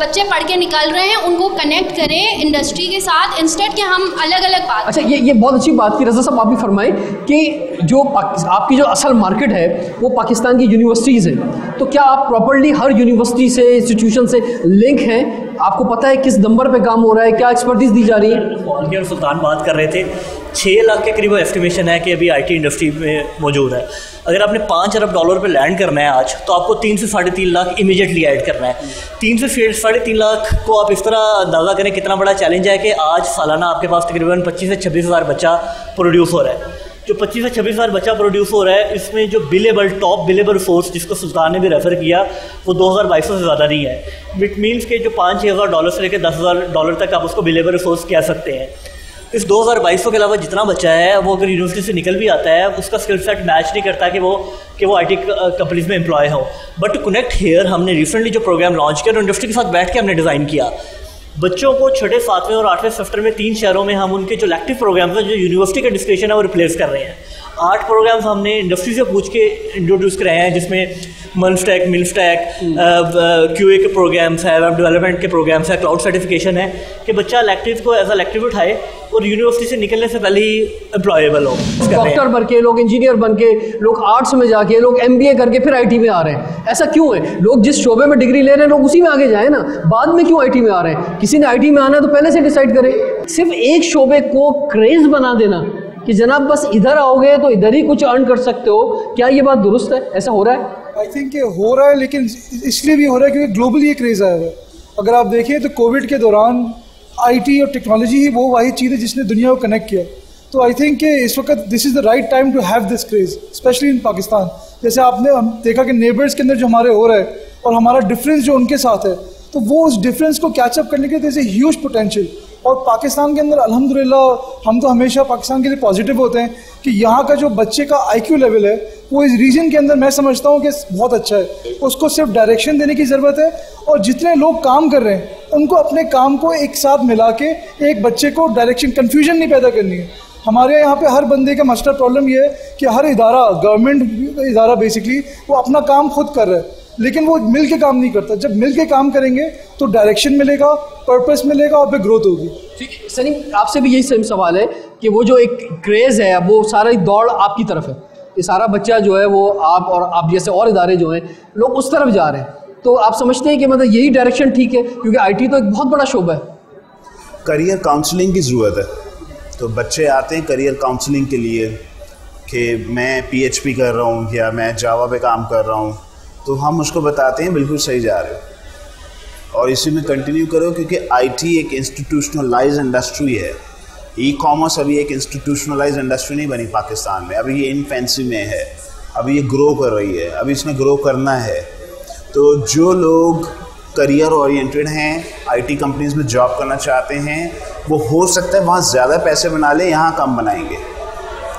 बच्चे पढ़ के निकल रहे हैं उनको कनेक्ट करें इंडस्ट्री के साथ, इंस्टेड कि हम अलग अलग बात। अच्छा, ये बहुत अच्छी बात की रज़ा साहब आप भी फरमाएं कि जो आपकी जो असल मार्केट है वो पाकिस्तान की यूनिवर्सिटीज़ हैं, तो क्या आप प्रॉपर्ली हर यूनिवर्सिटी से, इंस्टीट्यूशन से लिंक हैं? आपको पता है किस नंबर पे काम हो रहा है, क्या एक्सपर्टीज दी जा रही है? और सुल्तान बात कर रहे थे, 6 लाख के करीब एस्टिमेशन है कि अभी आईटी इंडस्ट्री में मौजूद है। अगर आपने $5 अरब पे लैंड करना है आज, तो आपको 3 से 3.5 लाख इमीडिएटली ऐड करना है। 3 से 3.5 लाख को आप इस तरह अंदाज़ा करें कितना बड़ा चैलेंज है कि आज सालाना आपके पास तकरीबन 25 से 26 हज़ार बच्चा प्रोड्यूस हो रहा है। जो 25 से 26 हज़ार बच्चा प्रोड्यूस हो रहा है, इसमें जो टॉप बिलेबल फोर्स जिसको सुल्तान ने भी रेफ़र किया, वो 2200 से ज़्यादा नहीं है। विच मीन्स के जो $5,000 से लेकर $10,000 तक आप उसको बिलेबल फोर्स कह सकते हैं। इस 2200 के अलावा जितना बच्चा है वो अगर यूनिवर्सिटी से निकल भी आता है, उसका स्किल सेट मैच नहीं करता कि वो आईटी कंपनीज में एम्प्लॉय हो। बट टू कनेक्ट हेयर, हमने रिसेंटली जो प्रोग्राम लॉन्च किया, इंडस्ट्री के साथ बैठ के हमने डिज़ाइन किया। बच्चों को 6, 7वें और 8वें सेमेस्टर में 3 शहरों में हम उनके जो इलेक्टिव प्रोग्राम्स हैं, जो यूनिवर्सिटी का डिस्कशन है, वो रिप्लेस कर रहे हैं। 8 प्रोग्राम्स हमने इंडस्ट्री से पूछ के इंट्रोड्यूस कराए हैं, जिसमें मनस्टैक, मिलस्टैक, QA के प्रोग्राम्स है, वेब डेवलपमेंट के प्रोग्राम्स है, क्लाउड सर्टिफिकेशन है, कि बच्चा इलेक्टिव को एज इलेक्टिव उठाए और यूनिवर्सिटी से निकलने से पहले ही एम्प्लॉयबल हो। डॉक्टर बन के लोग, इंजीनियर बन के लोग, आर्ट्स में जाके लोग, MBA करके फिर आईटी में आ रहे हैं। ऐसा क्यों है? लोग जिस शोबे में डिग्री ले रहे हैं लोग उसी में आगे जाए ना, बाद में क्यों आईटी में आ रहे हैं? किसी ने आईटी में आना है तो पहले से डिसाइड करे। सिर्फ एक शोबे को क्रेज बना देना कि जनाब बस इधर आओगे तो इधर ही कुछ अर्न कर सकते हो, क्या ये बात दुरुस्त है? ऐसा हो रहा है? आई थिंक ये हो रहा है, लेकिन इसलिए भी हो रहा है क्योंकि ग्लोबली ये क्रेज़ आया हुआ है। अगर आप देखें तो कोविड के दौरान आईटी और टेक्नोलॉजी ही वो वाही चीज़ है जिसने दुनिया को कनेक्ट किया। तो आई थिंक कि इस वक्त this is the right time to have this craze, specially in Pakistan. जैसे आपने देखा कि नेबर्स के अंदर जो हमारे हो रहा है और हमारा डिफरेंस जो उनके साथ है, तो वो उस डिफरेंस को कैचअप करने के लिए there is a huge potential. और पाकिस्तान के अंदर अल्हम्दुलिल्लाह हम तो हमेशा पाकिस्तान के लिए पॉजिटिव होते हैं कि यहाँ का जो बच्चे का IQ लेवल है वो इस रीजन के अंदर मैं समझता हूँ कि बहुत अच्छा है। उसको सिर्फ डायरेक्शन देने की ज़रूरत है, और जितने लोग काम कर रहे हैं उनको अपने काम को एक साथ मिला के एक बच्चे को डायरेक्शन, कन्फ्यूजन नहीं पैदा करनी है। हमारे यहाँ पे हर बंदे का मसला प्रॉब्लम ये है कि हर इदारा, गवर्नमेंट इदारा बेसिकली, वो अपना काम खुद कर रहा है, लेकिन वो मिल के काम नहीं करता। जब मिल के काम करेंगे तो डायरेक्शन मिलेगा, पर्पस मिलेगा और फिर ग्रोथ होगी। ठीक है सनी, आपसे भी यही सेम सवाल है कि वो जो एक क्रेज़ है, वो सारा दौड़ आपकी तरफ है, ये सारा बच्चा जो है वो आप जैसे और इदारे जो हैं लोग उस तरफ जा रहे हैं, तो आप समझते हैं कि मतलब यही डायरेक्शन ठीक है? क्योंकि आईटी तो एक बहुत बड़ा शोबा है। करियर काउंसलिंग की ज़रूरत है, तो बच्चे आते हैं करियर काउंसलिंग के लिए कि मैं PHP कर रहा हूँ या मैं जावा पे काम कर रहा हूँ, तो हम उसको बताते हैं बिल्कुल सही जा रहे हो। और इसी में कंटिन्यू करो, क्योंकि आईटी एक इंस्टीट्यूशनलाइज इंडस्ट्री है। ई कॉमर्स अभी एक इंस्टीट्यूशनलाइज इंडस्ट्री नहीं बनी पाकिस्तान में, अभी ये इनफेंसी में है, अभी ये ग्रो कर रही है, अभी इसमें ग्रो करना है। तो जो लोग करियर ओरिएंटेड हैं, आईटी कंपनीज में जॉब करना चाहते हैं, वो हो सकता है वहाँ ज़्यादा पैसे बना लें, यहाँ कम बनाएंगे।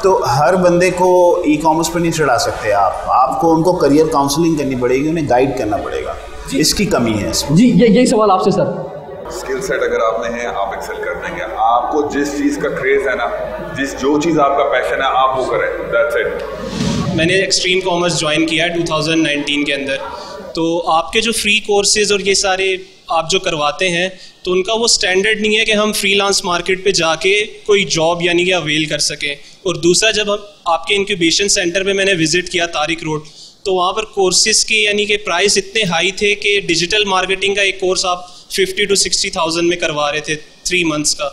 तो हर बंदे को ई कॉमर्स पर नहीं चढ़ा सकते आपको उनको करियर काउंसलिंग करनी पड़ेगी, उन्हें गाइड करना पड़ेगा, इसकी कमी है जी। यही सवाल आपसे सर। स्किल सेट अगर आपने है, आप एक्सेल कर देंगे। आपको जिस चीज़ का क्रेज़ है ना, जो चीज़ आपका पैशन है, आप वो करें, दैट्स इट। मैंने एक्सट्रीम कॉमर्स ज्वाइन किया 2019 के अंदर। तो आपके जो फ्री कोर्सेज और ये सारे आप जो करवाते हैं, तो उनका वो स्टैंडर्ड नहीं है कि हम फ्रीलांस मार्केट पे जाके कोई जॉब यानी कि अवेल कर सकें। और दूसरा, जब हम आपके इंक्यूबेशन सेंटर पे मैंने विज़िट किया तारिक रोड, तो वहाँ पर कोर्सेज़ की यानी कि प्राइस इतने हाई थे कि डिजिटल मार्केटिंग का एक कोर्स आप 50 to 60,000 में करवा रहे थे 3 months का।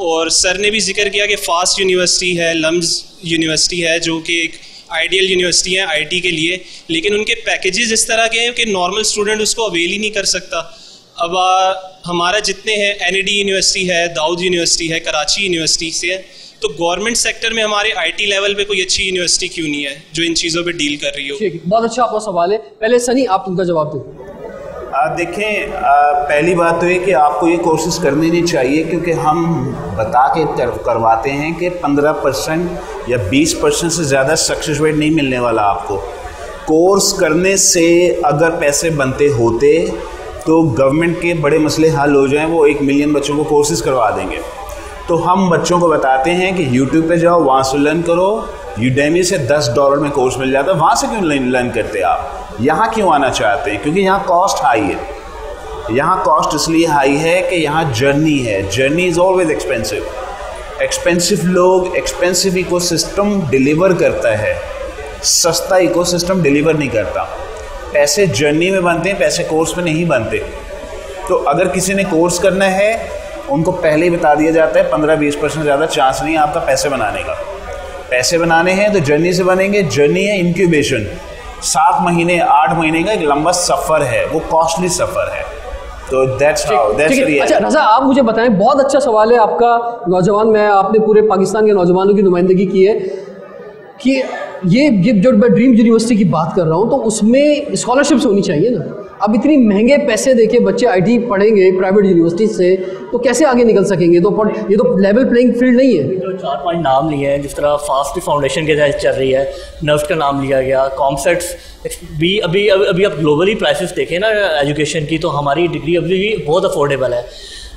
और सर ने भी जिक्र किया कि फास्ट यूनिवर्सिटी है, लम्स यूनिवर्सिटी है, जो कि एक आइडियल यूनिवर्सिटी है आईटी के लिए, लेकिन उनके पैकेजेस इस तरह के हैं कि नॉर्मल स्टूडेंट उसको अवेल ही नहीं कर सकता। अब हमारा जितने हैं, एनईडी यूनिवर्सिटी है, दाऊद यूनिवर्सिटी है, कराची यूनिवर्सिटी से है, तो गवर्नमेंट सेक्टर में हमारे आईटी लेवल पे कोई अच्छी यूनिवर्सिटी क्यों नहीं है जो इन चीज़ों पे डील कर रही हो? ठीक, बहुत अच्छा आपका सवाल है। पहले सनी आप उनका जवाब दें। देखें, पहली बात तो ये कि आपको ये कोशिश करनी नहीं चाहिए, क्योंकि हम बता के करवाते हैं कि 15% या 20% से ज़्यादा सक्सेस रेट नहीं मिलने वाला आपको। कोर्स करने से अगर पैसे बनते होते तो गवर्नमेंट के बड़े मसले हल हो जाएं, वो 1 मिलियन बच्चों को कोर्सेज करवा देंगे। तो हम बच्चों को बताते हैं कि यूट्यूब पे जाओ, वहाँ से लर्न करो, यूडेमी से $10 में कोर्स मिल जाता है, वहाँ से क्यों लर्न करते आप? यहाँ क्यों आना चाहते हैं? क्योंकि यहाँ कॉस्ट हाई है। यहाँ कॉस्ट इसलिए हाई है कि यहाँ जर्नी है, journey is always expensive. Expensive लोग एक्सपेंसिव इकोसिस्टम डिलीवर करता है, सस्ता इकोसिस्टम डिलीवर नहीं करता। पैसे जर्नी में बनते हैं, पैसे कोर्स में नहीं बनते। तो अगर किसी ने कोर्स करना है, उनको पहले ही बता दिया जाता है 15-20% ज़्यादा चांस नहीं है आपका पैसे बनाने का। पैसे बनाने हैं तो जर्नी से बनेंगे। जर्नी है इंक्यूबेशन, 7 महीने 8 महीने का एक लंबा सफ़र है, वो कॉस्टली सफ़र है। तो दैट्स रियल। अच्छा रज़ा, आप मुझे बताएं, बहुत अच्छा सवाल है आपका नौजवान में, आपने पूरे पाकिस्तान के नौजवानों की नुमाइंदगी की है कि ये जो मैं ड्रीम यूनिवर्सिटी की बात कर रहा हूँ, तो उसमें स्कॉलरशिप्स होनी चाहिए ना। अब इतनी महंगे पैसे देके बच्चे आईटी पढ़ेंगे प्राइवेट यूनिवर्सिटी से, तो कैसे आगे निकल सकेंगे? ये तो लेवल प्लेइंग फील्ड नहीं है। जो 4-5 नाम लिए हैं, जिस तरह फास्ट फाउंडेशन के तहत चल रही है, नर्व्स का नाम लिया गया, कॉमसेट्स भी, अभी आप ग्लोबली प्राइसेस देखें ना एजुकेशन की, तो हमारी डिग्री अभी भी बहुत अफोर्डेबल है।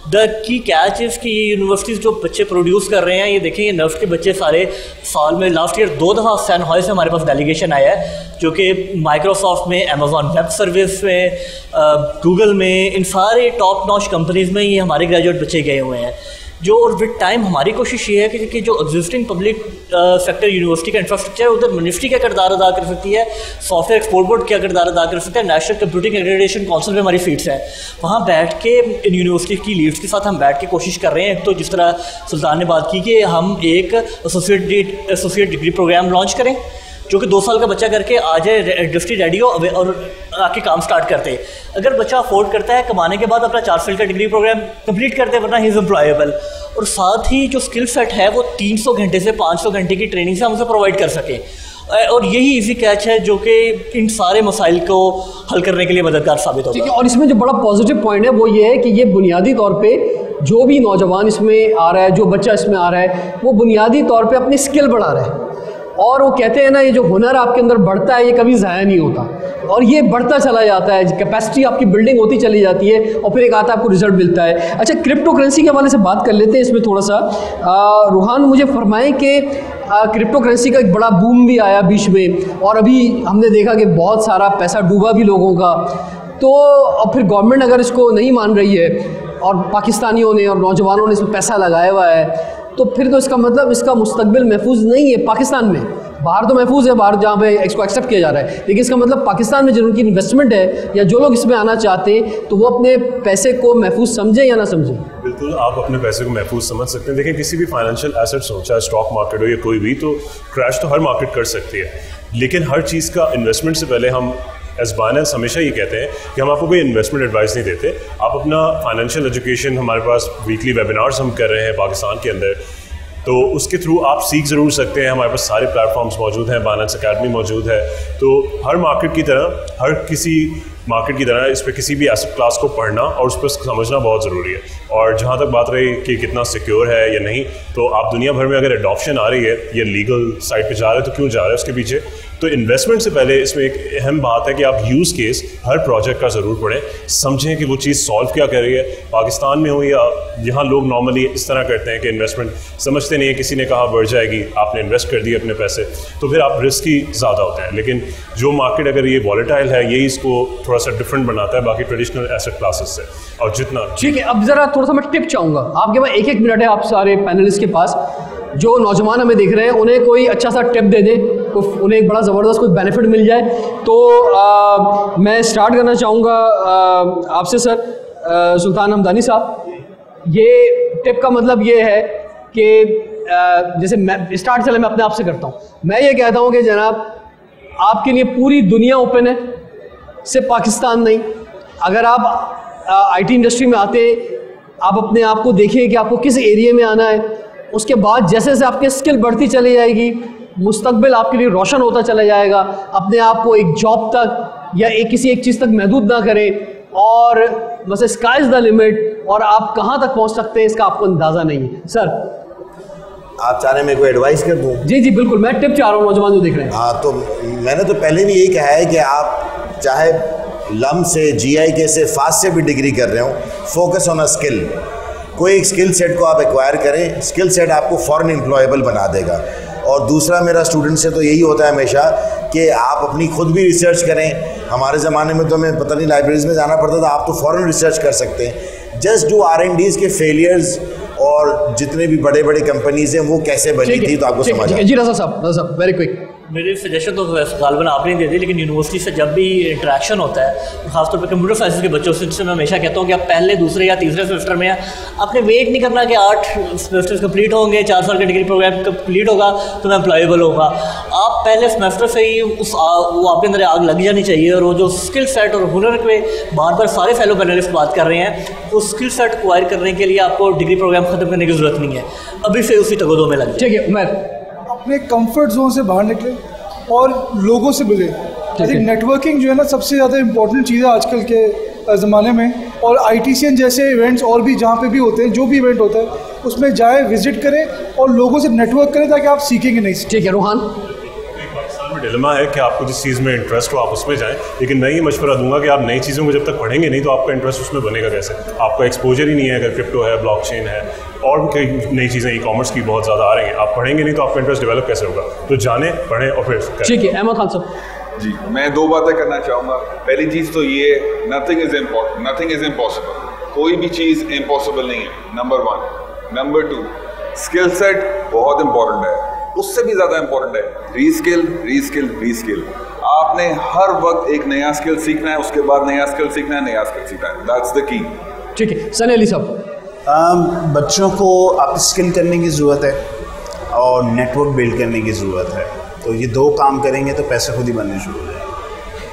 द की कैच इज़ कि ये यूनिवर्सिटीज़ जो बच्चे प्रोड्यूस कर रहे हैं, ये देखें, ये नर्व्स के बच्चे सारे साल में, लास्ट ईयर 2 दफ़ा सैन हॉय से हमारे पास डेलीगेशन आया है, जो कि माइक्रोसॉफ्ट में, अमेज़ॉन वेब सर्विस में, गूगल में, इन सारे टॉप नॉच कंपनीज़ में ये हमारे ग्रेजुएट बच्चे गए हुए हैं। जो और विद टाइम हमारी कोशिश ये है कि जो एग्जिस्टिंग पब्लिक सेक्टर यूनिवर्सिटी का इंफ्रास्ट्रक्चर है, उधर मिनिस्ट्री क्या किरदार अदा कर सकती है, सॉफ्टवेयर एक्सपोर्ट बोर्ड क्या किरदार अदा कर सकता है, नेशनल कंप्यूटिंग एक्रेडिटेशन काउंसिल में हमारी सीट्स हैं, वहाँ बैठ के इन यूनिवर्सिटी की लीड्स के साथ हम बैठ के कोशिश कर रहे हैं। तो जिस तरह सुल्तान ने बात की कि हम एक एसोसिएट डिग्री प्रोग्राम लॉन्च करें, जो कि 2 साल का बच्चा करके आ जाए, इंडस्ट्री रेडी हो और आके काम स्टार्ट करते हैं। अगर बच्चा अफोर्ड करता है, कमाने के बाद अपना 4 साल का डिग्री प्रोग्राम कंप्लीट करते हैं, वरना ही इज़ एम्प्लॉयबल। और साथ ही जो स्किल सेट है वो 300 घंटे से 500 घंटे की ट्रेनिंग से हम उसे प्रोवाइड कर सकें। और यही इजी कैच है जो कि इन सारे मसाइल को हल करने के लिए मददगार साबित होगा। और इसमें जो बड़ा पॉजिटिव पॉइंट है वो ये है कि ये बुनियादी तौर पे जो भी नौजवान इसमें आ रहा है, जो बच्चा इसमें आ रहा है, वो बुनियादी तौर पे अपनी स्किल बढ़ा रहा है। और वो कहते हैं ना, ये जो हुनर आपके अंदर बढ़ता है, ये कभी ज़ाया नहीं होता, और ये बढ़ता चला जाता है, कैपेसिटी आपकी बिल्डिंग होती चली जाती है, और फिर एक आता है आपको रिजल्ट मिलता है। अच्छा, क्रिप्टो करेंसी के हवाले से बात कर लेते हैं इसमें थोड़ा सा। रूहान, मुझे फरमाएं कि क्रिप्टो करेंसी का एक बड़ा बूम भी आया बीच में, और अभी हमने देखा कि बहुत सारा पैसा डूबा भी लोगों का। तो अब फिर गवर्नमेंट अगर इसको नहीं मान रही है, और पाकिस्तानियों ने और नौजवानों ने इसमें पैसा लगाया हुआ है, तो फिर तो इसका मतलब इसका मुस्तकबिल महफूज नहीं है पाकिस्तान में। बाहर तो महफूज है, बाहर जहाँ पे इसको एक्सेप्ट किया जा रहा है, लेकिन इसका मतलब पाकिस्तान में जिनकी इन्वेस्टमेंट है या जो लोग इसमें आना चाहते हैं, तो वो अपने पैसे को महफूज समझें या ना समझें? बिल्कुल, आप अपने पैसे को महफूज समझ सकते हैं। देखिए, किसी भी फाइनेंशियल एसेट्स हो, चाहे स्टॉक मार्केट हो या कोई भी, तो क्रैश तो हर मार्केट कर सकती है, लेकिन हर चीज़ का इन्वेस्टमेंट से पहले हम एज बाइनेंस हमेशा ये कहते हैं कि हम आपको कोई इन्वेस्टमेंट एडवाइस नहीं देते, आप अपना फाइनेंशियल एजुकेशन, हमारे पास वीकली वेबिनार्स हम कर रहे हैं पाकिस्तान के अंदर, तो उसके थ्रू आप सीख ज़रूर सकते हैं। हमारे पास सारे प्लेटफॉर्म्स मौजूद हैं, बाइनेंस अकेडमी मौजूद है। तो हर मार्केट की तरह, हर किसी मार्केट की तरह इस पर किसी भी एसेट क्लास को पढ़ना और उस पर समझना बहुत ज़रूरी है। और जहाँ तक बात रही कि कितना सिक्योर है या नहीं, तो आप दुनिया भर में अगर एडॉप्शन आ रही है, ये लीगल साइड पे जा रहा है, तो क्यों जा रहा है उसके पीछे। तो इन्वेस्टमेंट से पहले इसमें एक अहम बात है कि आप यूज़ केस हर प्रोजेक्ट का ज़रूर पढ़ें, समझें कि वो चीज़ सॉल्व क्या कर रही है। पाकिस्तान में हो या यहाँ, लोग नॉर्मली इस तरह करते हैं कि इन्वेस्टमेंट समझते नहीं है, किसी ने कहा बढ़ जाएगी, आपने इन्वेस्ट कर दिए अपने पैसे, तो फिर आप रिस्क ही ज़्यादा होते हैं। लेकिन जो मार्केट अगर ये वॉलेटाइल है, यही इसको थोड़ा सा डिफरेंट बनाता है बाकी ट्रेडिशनल एसेट क्लासेस से। और जितना ठीक है, अब ज़रा थोड़ा सा मैं टिप चाहूँगा आपके पास, 1-1 मिनट है आप सारे पैनलिस्ट के पास। जो नौजवान हमें देख रहे हैं उन्हें कोई अच्छा सा टिप दे दें, तो उन्हें एक बड़ा ज़बरदस्त कोई बेनिफिट मिल जाए। तो मैं स्टार्ट करना चाहूँगा आपसे सर, सुल्तान हमदानी साहब। ये टिप का मतलब ये है कि जैसे मैं स्टार्ट चले मैं अपने आप से करता हूँ। मैं ये कहता हूँ कि जनाब आपके लिए पूरी दुनिया ओपन है, सिर्फ पाकिस्तान नहीं। अगर आप आईटी इंडस्ट्री में आते, आप अपने आप को देखिए कि आपको किस एरिया में आना है, उसके बाद जैसे जैसे आपकी स्किल बढ़ती चली जाएगी, मुस्तकबिल आपके लिए रोशन होता चला जाएगा। अपने आप को एक जॉब तक या किसी एक चीज़ तक महदूद ना करें, और बस स्काई इज़ द लिमिट, और आप कहाँ तक पहुँच सकते हैं इसका आपको अंदाज़ा नहीं है। सर आप चाह रहे हैं मैं कोई एडवाइस कर दूँ? जी बिल्कुल, मैं टिप चाह रहा हूँ नौजवान जो देख रहे हैं। हाँ, तो मैंने तो पहले भी यही कहा है कि आप चाहे लम से, GIK से, फास्ट से भी डिग्री कर रहे हो, फोकस ऑन अ स्किल। कोई एक स्किल सेट को आप एक्वायर करें, स्किल सेट आपको फ़ौरन एम्प्लॉयबल बना देगा। और दूसरा मेरा स्टूडेंट से तो यही होता है हमेशा कि आप अपनी खुद भी रिसर्च करें। हमारे ज़माने में तो हमें पता नहीं लाइब्रेरीज में जाना पड़ता था, आप तो फ़ौरन रिसर्च कर सकते हैं। जस्ट डू R&Ds के फेलियर्स और जितने भी बड़े बड़े कंपनीज हैं वो कैसे बनी थी, तो आपको समझ जी रज़ा साहब वेरी क्विक। मेरी सजेशन तो गालबन आपने दे दी, लेकिन यूनिवर्सिटी से जब भी इंटरेक्शन होता है, खासतौर पर कंप्यूटर साइंस के बच्चों से मैं हमेशा कहता हूँ कि आप पहले, दूसरे या तीसरे सेमेस्टर में आपने वेट नहीं करना कि 8 सेमेस्टर्स कंप्लीट होंगे, 4 साल का डिग्री प्रोग्राम कंप्लीट होगा तो मैं एम्प्लॉयबल होगा। आप पहले सेमेस्टर से ही वो आपके अंदर आग लग जानी चाहिए। और वो जो स्किल सेट और हुनर पे बार बार सारे फेलो पैनलिस्ट बात कर रहे हैं, वो स्किल सेट एक्वायर करने के लिए आपको डिग्री प्रोग्राम ख़त्म करने की ज़रूरत नहीं है, अभी से उसी तगदो में लग। ठीक है उमर, अपने कंफर्ट जोन से बाहर निकले और लोगों से मिले। आई थिंक नेटवर्किंग जो है ना सबसे ज़्यादा इम्पोर्टेंट चीज़ है आजकल के ज़माने में। और ITCN जैसे इवेंट्स और भी जहाँ पे भी होते हैं, जो भी इवेंट होता है उसमें जाए, विजिट करें और लोगों से नेटवर्क करें, ताकि आप सीखेंगे नहीं। ठीक है रोहान। पाकिस्तान में डिलेमा है कि आपको जिस चीज़ में इंटरेस्ट हो आप उसमें जाएं, लेकिन मैं ये मशवरा दूंगा कि आप नई चीज़ों को जब तक पढ़ेंगे नहीं तो आपका इंटरेस्ट उसमें बनेगा कैसे। आपका एक्सपोजर ही नहीं है, अगर क्रिप्टो है, ब्लॉकचेन है और कई नई चीज़ें ई-कॉमर्स की बहुत ज़्यादा आ रही हैं, आप पढ़ेंगे नहीं तो आपका इंटरेस्ट डेवलप कैसे होगा। तो जाने, पढ़ें और फिर करें। ठीक है अहमद खान साहब। जी, मैं 2 बातें करना चाहूँगा। पहली चीज़ तो ये, नथिंग इज़ इम्पॉसिबल। कोई भी चीज़ इम्पॉसिबल नहीं है, नंबर 1। नंबर 2, स्किल सेट बहुत इंपॉर्टेंट है, उससे भी ज़्यादा इंपॉर्टेंट है रीस्किल। आपने हर वक्त एक नया स्किल सीखना है, उसके बाद नया स्किल सीखना है, दैट्स द की। ठीक है सनी अली साहब। बच्चों को आप स्किल करने की ज़रूरत है और नेटवर्क बिल्ड करने की ज़रूरत है, तो ये 2 काम करेंगे तो पैसे खुद ही बनने शुरू हो जाएंगे।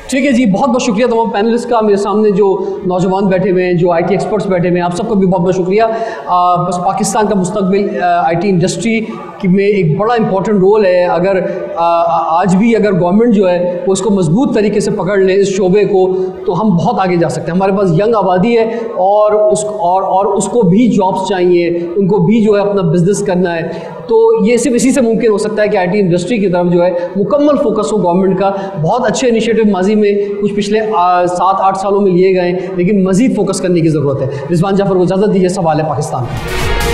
ठीक है जी, बहुत बहुत शुक्रिया तमाम पैनलिस्ट का। मेरे सामने जो नौजवान बैठे हुए हैं, जो IT एक्सपर्ट्स बैठे हुए हैं, आप सबका भी बहुत बहुत शुक्रिया। बस पाकिस्तान का मुस्तकबिल IT इंडस्ट्री में एक बड़ा इंपॉर्टेंट रोल है। अगर आज भी अगर गवर्नमेंट जो है वो इसको मजबूत तरीके से पकड़ ले इस शोबे को, तो हम बहुत आगे जा सकते हैं। हमारे पास यंग आबादी है और उसको भी जॉब्स चाहिए, उनको भी जो है अपना बिजनेस करना है। तो ये सिर्फ इसी से मुमकिन हो सकता है कि IT इंडस्ट्री की तरफ जो है मुकम्मल फोकस हो गवर्नमेंट का। बहुत अच्छे इनिशिएटिव माजी में कुछ पिछले 7-8 सालों में लिए गए, लेकिन मज़ीद फोकस करने की ज़रूरत है। रिजवान जाफर को इजाज़त दीजिए। सवाल है पाकिस्तान।